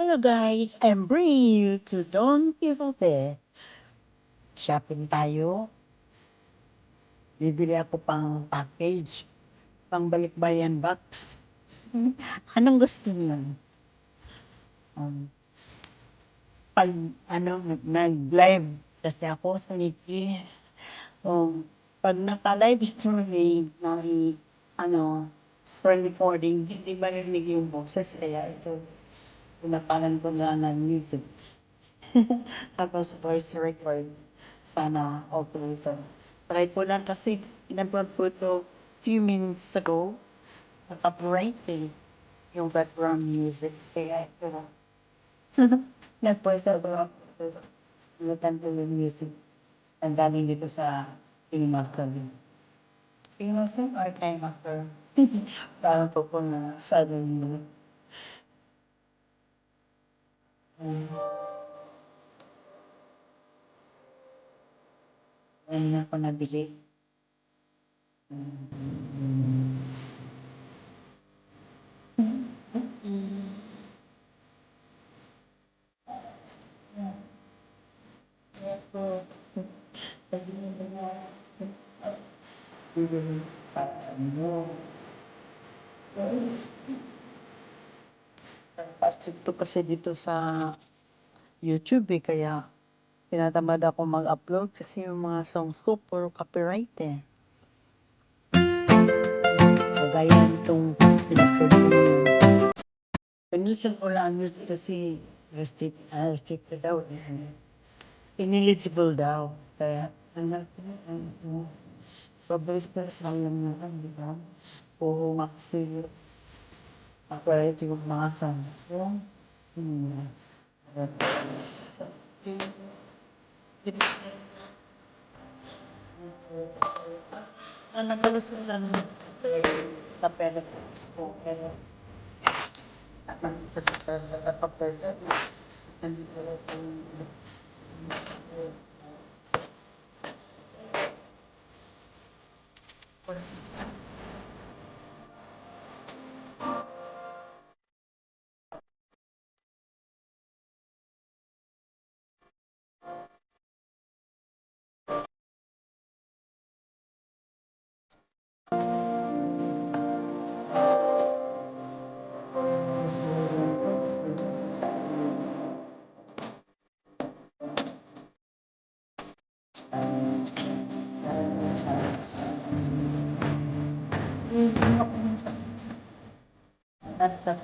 Hello guys, I'm bringing you to Don Quixote. Shopping tayo. Bibili ako pang package, pang balikbayan box. Anong gusto niyo? Um, pag nag-live kasi ako sa Nikki, pag naka-live streaming ng screen recording, hindi marinig yung boses, kaya ito, pinapalan ko na ng music. Tapos voice record. Sana okay ito. Try ko lang kasi in-upload ko ito few minutes ago. Naka-bright yung background music. Kaya ito. Nag-voice over ako. Nagtan ko yung music. Ang galing dito sa King Master. King Master or Time Master? Parang po na suddenly. Ngayon ako nabili. Pasted to kasi dito sa YouTube kaya tinatamad ako mag-upload kasi yung mga songs ko puro copyright Kagaya nitong pinapod ko ngayon. Pinusin ko lang music kasi restricted daw ineligible daw. Kaya, paborito ka sa alam na di ba? Puro maxi, copyright yung mga songs. So, nagalusot lang sa benefits ko. Pero, kasi kapag nandito lang at sa